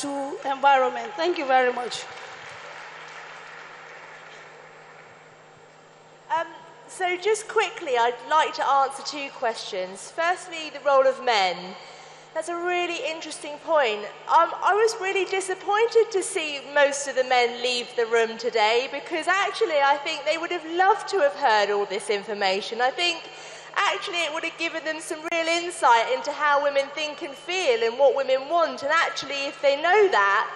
to environment. Thank you very much. So just quickly, I'd like to answer two questions. Firstly, the role of men. That's a really interesting point. I was really disappointed to see most of the men leave the room today, because actually I think they would have loved to have heard all this information. I think actually it would have given them some real insight into how women think and feel and what women want. And actually, if they know that,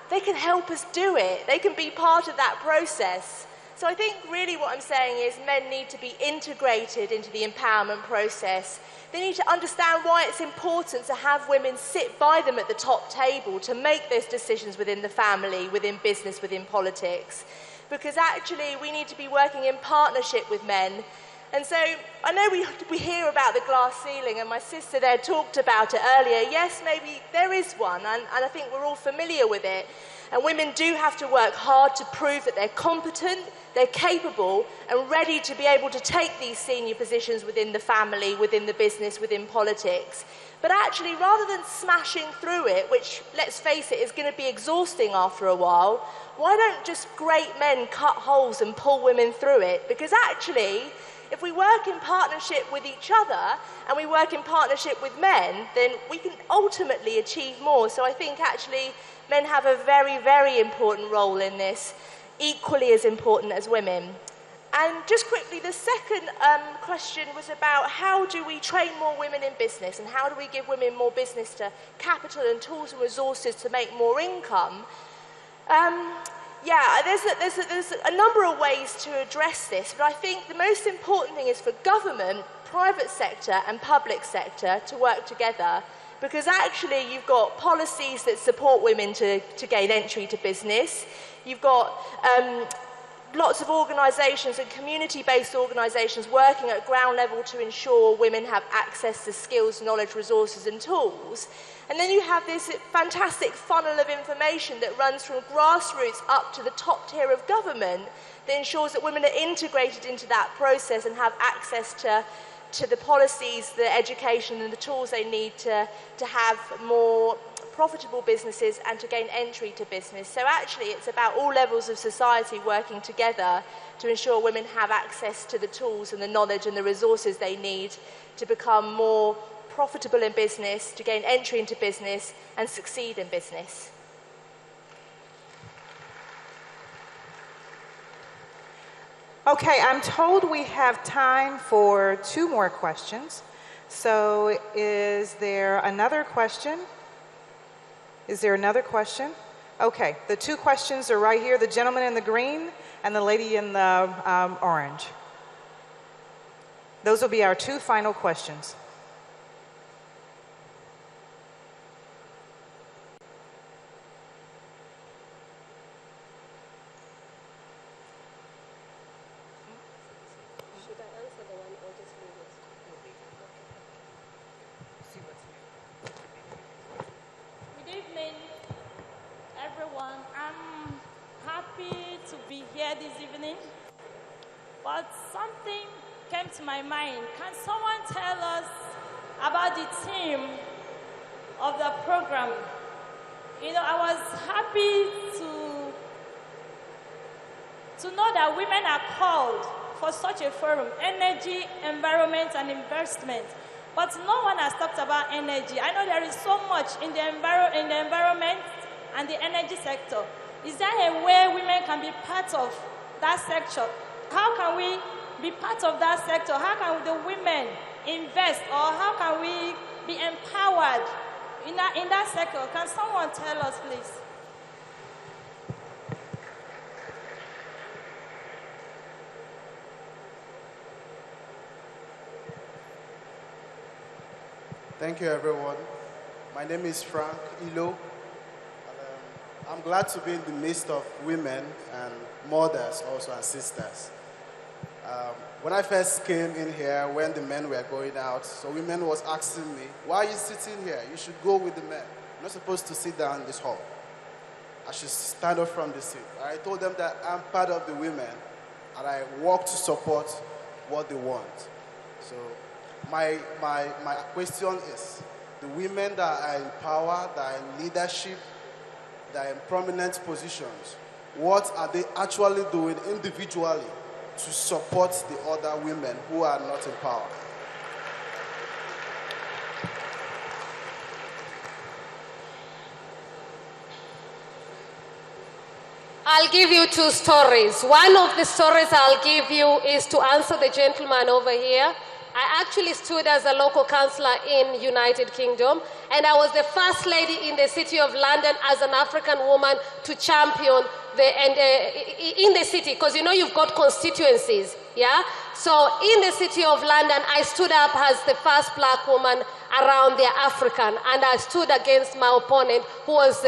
they can help us do it. They can be part of that process. So I think really what I'm saying is men need to be integrated into the empowerment process. They need to understand why it's important to have women sit by them at the top table to make those decisions within the family, within business, within politics. Because actually we need to be working in partnership with men. And so I know we hear about the glass ceiling, and my sister there talked about it earlier. Yes, maybe there is one, and I think we're all familiar with it. And women do have to work hard to prove that they're competent, they're capable, and ready to be able to take these senior positions within the family, within the business, within politics. But actually, rather than smashing through it, which, let's face it, is going to be exhausting after a while, why don't just great men cut holes and pull women through it? Because actually, if we work in partnership with each other and we work in partnership with men, then we can ultimately achieve more. So I think actually men have a very, very important role in this, equally as important as women. And just quickly, the second question was about how do we train more women in business, and how do we give women more business to capital and tools and resources to make more income? Yeah, there's a number of ways to address this, but I think the most important thing is for government, private sector and public sector to work together, because actually you've got policies that support women to gain entry to business. You've got lots of organisations and community-based organisations working at ground level to ensure women have access to skills, knowledge, resources and tools. And then you have this fantastic funnel of information that runs from grassroots up to the top tier of government that ensures that women are integrated into that process and have access to the policies, the education and the tools they need to have more profitable businesses and to gain entry to business. So actually it's about all levels of society working together to ensure women have access to the tools and the knowledge and the resources they need to become more profitable in business, to gain entry into business and succeed in business. Okay, I'm told we have time for 2 more questions. So is there another question? Is there another question? Okay, the 2 questions are right here, the gentleman in the green and the lady in the orange. Those will be our 2 final questions. This evening, but something came to my mind. Can someone tell us about the theme of the program? You know, I was happy to know that women are called for such a forum: energy, environment, and investment. But no one has talked about energy. I know there is so much in the environment and the energy sector. Is there a way women can be part of that sector? How can we be part of that sector? How can the women invest, or how can we be empowered in that sector? Can someone tell us, please? Thank you, everyone. My name is Frank Ilo. I'm glad to be in the midst of women and mothers also, and sisters. When I first came in here, when the men were going out, so women was asking me, why are you sitting here? You should go with the men. You're not supposed to sit down in this hall. I should stand up from the seat. I told them that I'm part of the women, and I work to support what they want. So my question is, the women that are in power, that are in leadership, they're in prominent positions, what are they actually doing individually to support the other women who are not in power? I'll give you two stories. One of the stories I'll give you is to answer the gentleman over here. I actually stood as a local councillor in United Kingdom, and I was the first lady in the city of London as an African woman to champion in the city, because you know you've got constituencies, yeah? So in the city of London, I stood up as the first black woman around the African, and I stood against my opponent, who was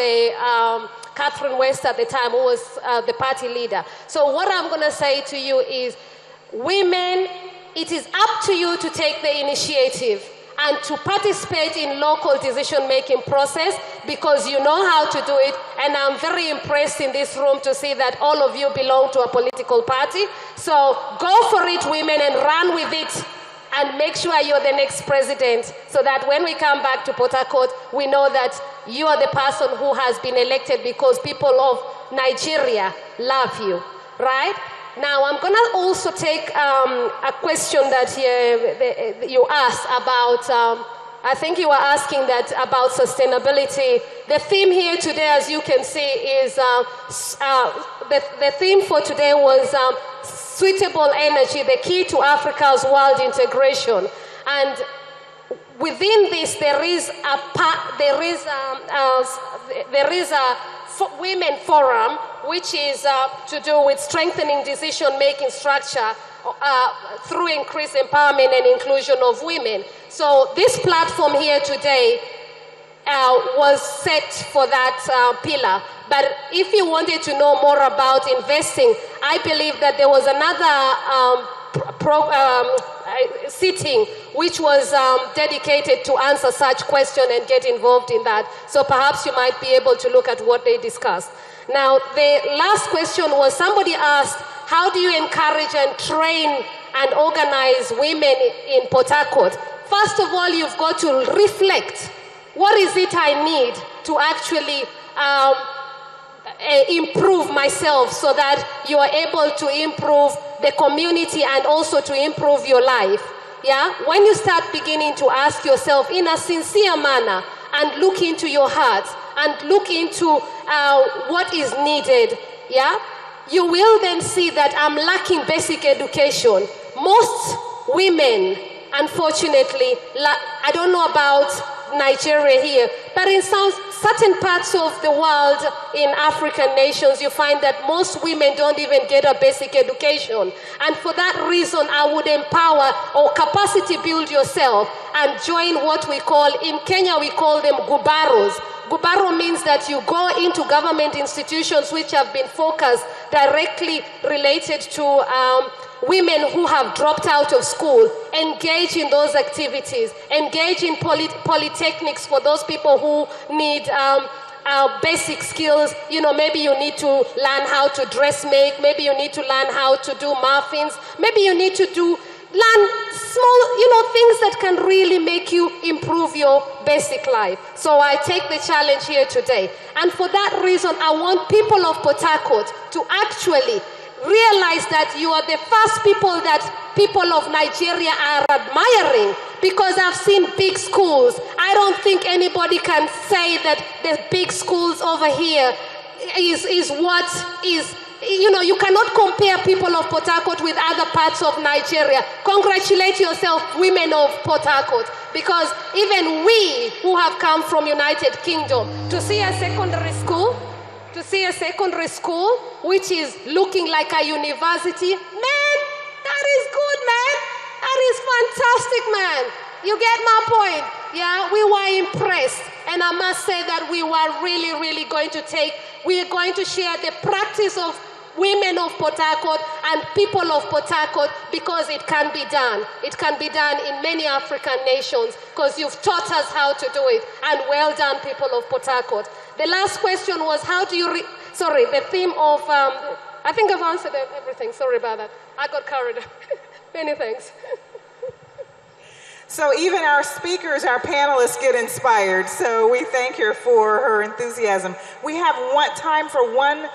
Catherine West at the time, who was the party leader. So what I'm going to say to you is, women, it is up to you to take the initiative and to participate in local decision-making process, because you know how to do it, and I'm very impressed in this room to see that all of you belong to a political party. So go for it, women, and run with it, and make sure you're the next president, so that when we come back to Port Harcourt, we know that you are the person who has been elected because people of Nigeria love you, right? Now, I'm going to also take a question that you asked about, I think you were asking that about sustainability. The theme here today, as you can see, is, the theme for today was suitable energy, the key to Africa's world integration. And within this, there is a women forum, which is to do with strengthening decision-making structure through increased empowerment and inclusion of women. So this platform here today was set for that pillar. But if you wanted to know more about investing, I believe that there was another sitting which was dedicated to answer such question and get involved in that. So perhaps you might be able to look at what they discussed. Now, the last question was, somebody asked, how do you encourage and train and organize women in Port Harcourt? First of all, you've got to reflect. What is it I need to actually improve myself, so that you are able to improve the community and also to improve your life? Yeah? When you start beginning to ask yourself in a sincere manner and look into your heart and look into what is needed, yeah? You will then see that I'm lacking basic education. Most women, unfortunately, I don't know about Nigeria here, but in certain parts of the world, in African nations, you find that most women don't even get a basic education. And for that reason, I would empower or capacity build yourself and join what we call, in Kenya we call them gubaros. Gubaro means that you go into government institutions which have been focused directly related to women who have dropped out of school. Engage in those activities. Engage in polytechnics for those people who need basic skills. You know, maybe you need to learn how to dress make. Maybe you need to learn how to do muffins. Maybe you need to learn small, things that can really make you improve your basic life. So I take the challenge here today. And for that reason, I want people of Port Harcourt to actually realize that you are the first people that people of Nigeria are admiring, because I've seen big schools. I don't think anybody can say that the big schools over here is what is. You cannot compare people of Port Harcourt with other parts of Nigeria. Congratulate yourself, women of Port Harcourt, because even we who have come from United Kingdom to see a secondary school, which is looking like a university, man, that is good, man. That is fantastic, man. You get my point? Yeah, we were impressed. And I must say that we were really, really we are going to share the practice of women of Port Harcourt and people of Port Harcourt, because it can be done. It can be done in many African nations, because you've taught us how to do it. And well done, people of Port Harcourt. The last question was, how do you, the theme of, I think I've answered everything. Sorry about that. I got carried. Many thanks. So even our speakers, our panelists get inspired. So we thank her for her enthusiasm. We have time for one